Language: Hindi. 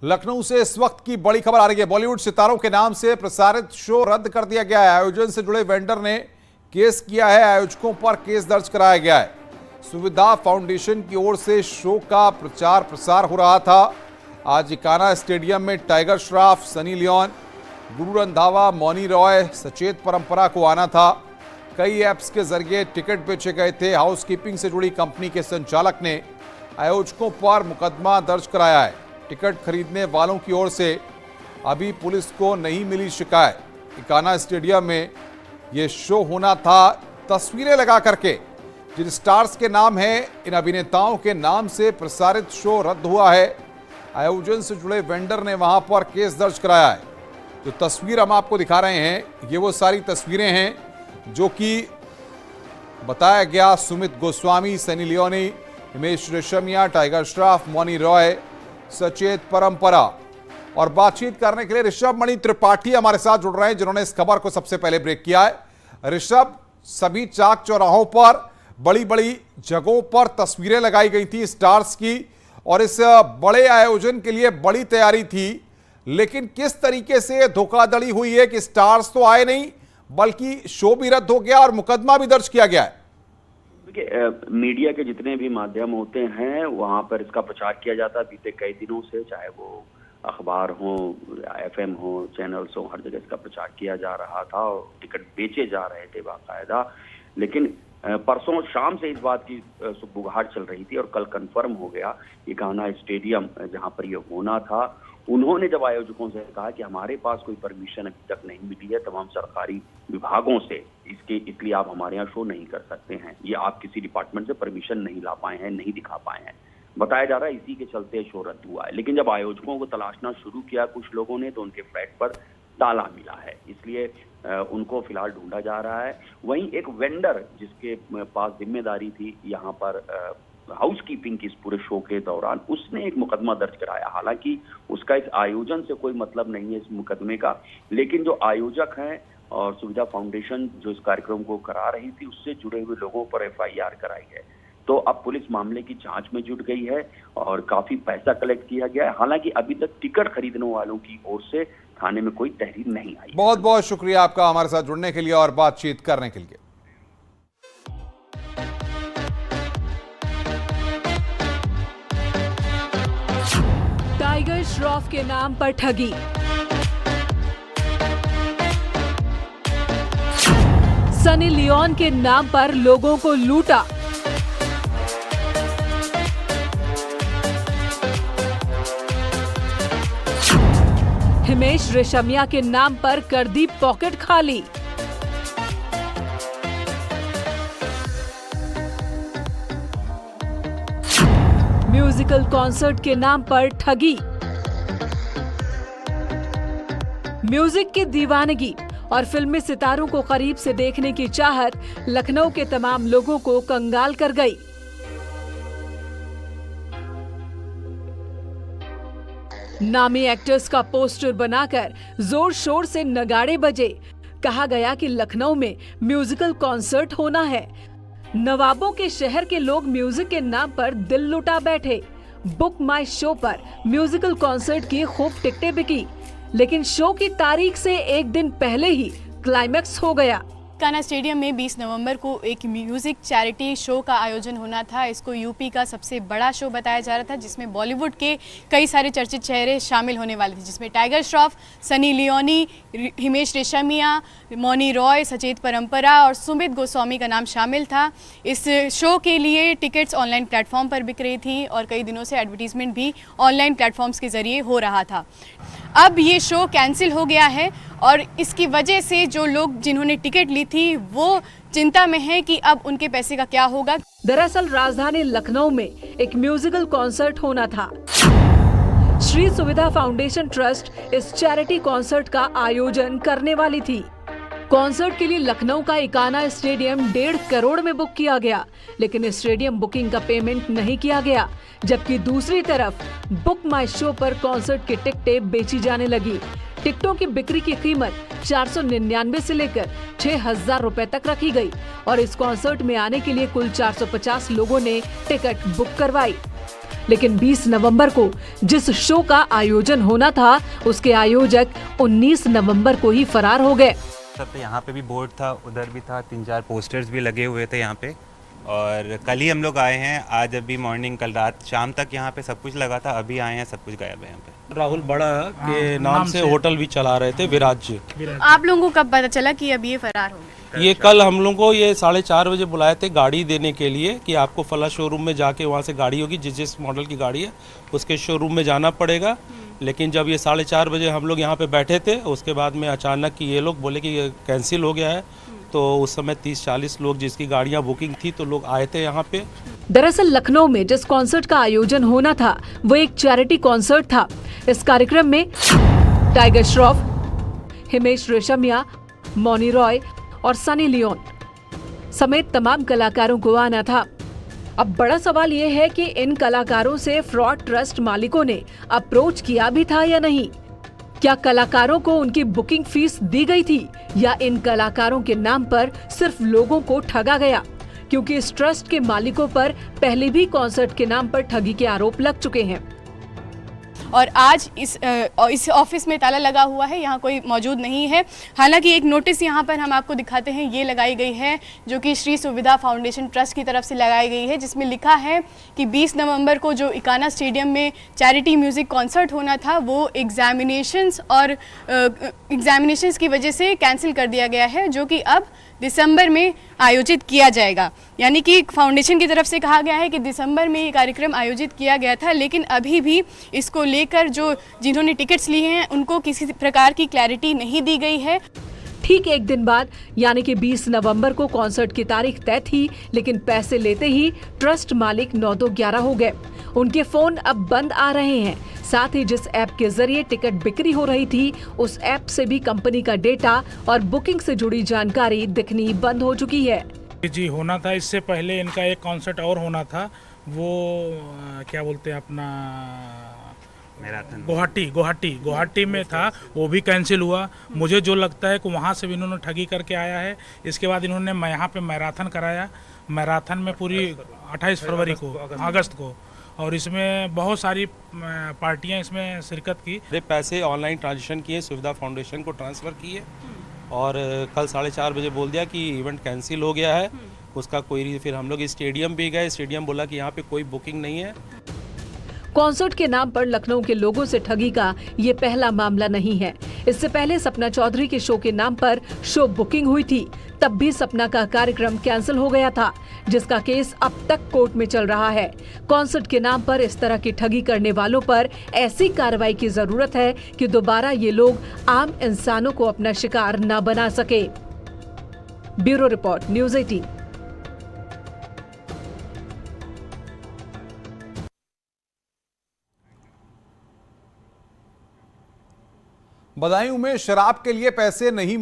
लखनऊ से इस वक्त की बड़ी खबर आ रही है। बॉलीवुड सितारों के नाम से प्रसारित शो रद्द कर दिया गया है। आयोजन से जुड़े वेंडर ने केस किया है। आयोजकों पर केस दर्ज कराया गया है। सुविधा फाउंडेशन की ओर से शो का प्रचार प्रसार हो रहा था। आज इकाना स्टेडियम में tiger Shroff, Sunny Leone, Guru Randhawa, Mouni Roy, सचेत परंपरा को आना था। कई ऐप्स के जरिए टिकट बेचे गए थे। हाउसकीपिंग से जुड़ी कंपनी के संचालक ने आयोजकों पर मुकदमा दर्ज कराया है। टिकट खरीदने वालों की ओर से अभी पुलिस को नहीं मिली शिकायत। इकाना स्टेडियम में यह शो होना था। तस्वीरें लगा करके जिन स्टार्स के नाम हैं, इन अभिनेताओं के नाम से प्रसारित शो रद्द हुआ है। आयोजन से जुड़े वेंडर ने वहां पर केस दर्ज कराया है। जो तस्वीर हम आपको दिखा रहे हैं, ये वो सारी तस्वीरें हैं जो कि बताया गया। सुमित गोस्वामी, सनी लियोनी, हिमेश रेशमिया, टाइगर श्रॉफ, मौनी रॉय, सचेत परंपरा। और बातचीत करने के लिए ऋषभ त्रिपाठी हमारे साथ जुड़ रहे हैं, जिन्होंने इस खबर को सबसे पहले ब्रेक किया है। ऋषभ, सभी चाक चौराहों पर, बड़ी बड़ी जगहों पर तस्वीरें लगाई गई थी स्टार्स की और इस बड़े आयोजन के लिए बड़ी तैयारी थी, लेकिन किस तरीके से धोखाधड़ी हुई है कि स्टार्स तो आए नहीं बल्कि शो भी रद्द हो गया और मुकदमा भी दर्ज किया गया है। देखिए, मीडिया के जितने भी माध्यम होते हैं वहां पर इसका प्रचार किया जाता है बीते कई दिनों से, चाहे वो अखबार हो, एफएम हो, चैनल्स हो, हर जगह इसका प्रचार किया जा रहा था और टिकट बेचे जा रहे थे बाकायदा। लेकिन परसों शाम से इस बात की सुगबुगाहट चल रही थी और कल कंफर्म हो गया। इकाना स्टेडियम जहां पर ये होना था, उन्होंने जब आयोजकों से कहा कि हमारे पास कोई परमिशन अभी तक नहीं मिली है तमाम सरकारी विभागों से, इसलिए आप हमारे यहाँ शो नहीं कर सकते हैं, ये आप किसी डिपार्टमेंट से परमिशन नहीं ला पाए हैं, नहीं दिखा पाए हैं, बताया जा रहा है इसी के चलते शो रद्द हुआ है। लेकिन जब आयोजकों को तलाशना शुरू किया कुछ लोगों ने, तो उनके फ्लैट पर ताला मिला है, इसलिए उनको फिलहाल ढूंढा जा रहा है। वहीं एक वेंडर जिसके पास जिम्मेदारी थी यहाँ पर हाउसकीपिंग की इस पूरे शो के दौरान, उसने एक मुकदमा दर्ज कराया। हालांकि उसका इस आयोजन से कोई मतलब नहीं है इस मुकदमे का, लेकिन जो आयोजक हैं और सुविधा फाउंडेशन जो इस कार्यक्रम को करा रही थी, उससे जुड़े हुए लोगों पर एफआईआर कराई है। तो अब पुलिस मामले की जांच में जुट गई है और काफी पैसा कलेक्ट किया गया है। हालांकि अभी तक टिकट खरीदने वालों की ओर से थाने में कोई तहरीर नहीं आई। बहुत बहुत शुक्रिया आपका हमारे साथ जुड़ने के लिए और बातचीत करने के लिए। टाइगर श्रॉफ के नाम पर ठगी, सनी लियोन के नाम पर लोगों को लूटा, हिमेश रेशमिया के नाम पर कर दी पॉकेट खाली। म्यूजिकल कॉन्सर्ट के नाम पर ठगी, म्यूजिक की दीवानगी और फिल्मी सितारों को करीब से देखने की चाहत लखनऊ के तमाम लोगों को कंगाल कर गई। नामी एक्टर्स का पोस्टर बनाकर जोर शोर से नगाड़े बजे। कहा गया कि लखनऊ में म्यूजिकल कॉन्सर्ट होना है। नवाबों के शहर के लोग म्यूजिक के नाम पर दिल लुटा बैठे। बुक माई शो पर म्यूजिकल कॉन्सर्ट की खूब टिकटें बिकी, लेकिन शो की तारीख से एक दिन पहले ही क्लाइमैक्स हो गया। इकाना स्टेडियम में 20 नवंबर को एक म्यूजिक चैरिटी शो का आयोजन होना था। इसको यूपी का सबसे बड़ा शो बताया जा रहा था, जिसमें बॉलीवुड के कई सारे चर्चित चेहरे शामिल होने वाले थे, जिसमें टाइगर श्रॉफ, सनी लियोनी, हिमेश रेशमिया, मौनी रॉय, सचेत परंपरा और सुमित गोस्वामी का नाम शामिल था। इस शो के लिए टिकट्स ऑनलाइन प्लेटफॉर्म पर बिक रही थी और कई दिनों से एडवर्टीजमेंट भी ऑनलाइन प्लेटफॉर्म्स के जरिए हो रहा था। अब ये शो कैंसिल हो गया है और इसकी वजह से जो लोग जिन्होंने टिकट ली थी वो चिंता में है कि अब उनके पैसे का क्या होगा। दरअसल राजधानी लखनऊ में एक म्यूजिकल कॉन्सर्ट होना था। श्री सुविधा फाउंडेशन ट्रस्ट इस चैरिटी कॉन्सर्ट का आयोजन करने वाली थी। कॉन्सर्ट के लिए लखनऊ का इकाना स्टेडियम 1.5 करोड़ में बुक किया गया, लेकिन स्टेडियम बुकिंग का पेमेंट नहीं किया गया। जबकि दूसरी तरफ बुक माई शो पर कॉन्सर्ट की टिकटें बेची जाने लगी। टिकटों की बिक्री की कीमत 499 से लेकर 6,000 रुपए तक रखी गई और इस कॉन्सर्ट में आने के लिए कुल 450 लोगों ने टिकट बुक करवाई। लेकिन 20 नवंबर को जिस शो का आयोजन होना था उसके आयोजक 19 नवंबर को ही फरार हो गए। सब पे यहाँ पे भी बोर्ड था, उधर भी था, 3-4 पोस्टर्स भी लगे हुए थे यहाँ पे। और कल ही हम लोग आए हैं, आज अभी मॉर्निंग, कल रात शाम तक यहाँ पे सब कुछ लगा था, अभी आए हैं सब कुछ गायब है यहाँ पे। राहुल बड़ा के नाम से होटल भी चला रहे थे विराज जी। आप लोगों को कब पता चला कि अब ये फरार हो गए? ये कल हम लोगों को ये 4:30 बजे बुलाए थे गाड़ी देने के लिए कि आपको फला शोरूम में जाके वहाँ से गाड़ी होगी, जिस मॉडल की गाड़ी है उसके शोरूम में जाना पड़ेगा। लेकिन जब ये 4:30 बजे हम लोग यहाँ पे बैठे थे, उसके बाद में अचानक कि ये लोग बोले कि ये कैंसिल हो गया है। तो उस समय 30-40 लोग जिसकी गाड़ियाँ बुकिंग थी तो लोग आए थे यहाँ पे। दरअसल लखनऊ में जिस कॉन्सर्ट का आयोजन होना था वो एक चैरिटी कॉन्सर्ट था। इस कार्यक्रम में टाइगर श्रॉफ, हिमेश रेशमिया, मौनी रॉय और सनी लियोन समेत तमाम कलाकारों को आना था। अब बड़ा सवाल ये है कि इन कलाकारों से फ्रॉड ट्रस्ट मालिकों ने अप्रोच किया भी था या नहीं। क्या कलाकारों को उनकी बुकिंग फीस दी गई थी या इन कलाकारों के नाम पर सिर्फ लोगों को ठगा गया, क्योंकि इस ट्रस्ट के मालिकों पर पहले भी कॉन्सर्ट के नाम पर ठगी के आरोप लग चुके हैं। और आज इस ऑफिस में ताला लगा हुआ है, यहाँ कोई मौजूद नहीं है। हालांकि एक नोटिस यहाँ पर हम आपको दिखाते हैं, ये लगाई गई है जो कि श्री सुविधा फाउंडेशन ट्रस्ट की तरफ से लगाई गई है, जिसमें लिखा है कि 20 नवंबर को जो इकाना स्टेडियम में चैरिटी म्यूज़िक कॉन्सर्ट होना था वो एग्जामिनेशंस की वजह से कैंसिल कर दिया गया है, जो कि अब दिसंबर में आयोजित किया जाएगा। यानी कि फाउंडेशन की तरफ से कहा गया है कि दिसंबर में ये कार्यक्रम आयोजित किया गया था, लेकिन अभी भी इसको लेकर जिन्होंने टिकट्स लिए हैं उनको किसी प्रकार की क्लैरिटी नहीं दी गई है। ठीक एक दिन बाद यानी कि 20 नवंबर को कॉन्सर्ट की तारीख तय थी, लेकिन पैसे लेते ही ट्रस्ट मालिक 9-11 हो गए। उनके फोन अब बंद आ रहे हैं। साथ ही जिस ऐप के जरिए टिकट बिक्री हो रही थी उस ऐप से भी कंपनी का डेटा और बुकिंग से जुड़ी जानकारी दिखनी बंद हो चुकी है। जी होना था, इससे पहले इनका एक कॉन्सर्ट और होना था, वो क्या बोलते हैं अपना गुवाहाटी में था, वो भी कैंसिल हुआ। मुझे जो लगता है कि वहाँ से भी इन्होंने ठगी करके आया है। इसके बाद इन्होंने यहाँ पे मैराथन कराया, मैराथन में पूरी 28 फरवरी को, अगस्त को, और इसमें बहुत सारी पार्टियां इसमें शिरकत की। पैसे ऑनलाइन ट्रांजेक्शन किए, सुविधा फाउंडेशन को ट्रांसफ़र किए और कल 4:30 बजे बोल दिया कि इवेंट कैंसिल हो गया है। उसका कोई, फिर हम लोग स्टेडियम भी गए, स्टेडियम बोला कि यहाँ पे कोई बुकिंग नहीं है। कॉन्सर्ट के नाम पर लखनऊ के लोगों से ठगी का ये पहला मामला नहीं है। इससे पहले सपना चौधरी के शो के नाम पर शो बुकिंग हुई थी, तब भी सपना का कार्यक्रम कैंसिल हो गया था, जिसका केस अब तक कोर्ट में चल रहा है। कॉन्सर्ट के नाम पर इस तरह की ठगी करने वालों पर ऐसी कार्रवाई की जरूरत है कि दोबारा ये लोग आम इंसानों को अपना शिकार न बना सके। Bureau report, news 18। बदायूं में शराब के लिए पैसे नहीं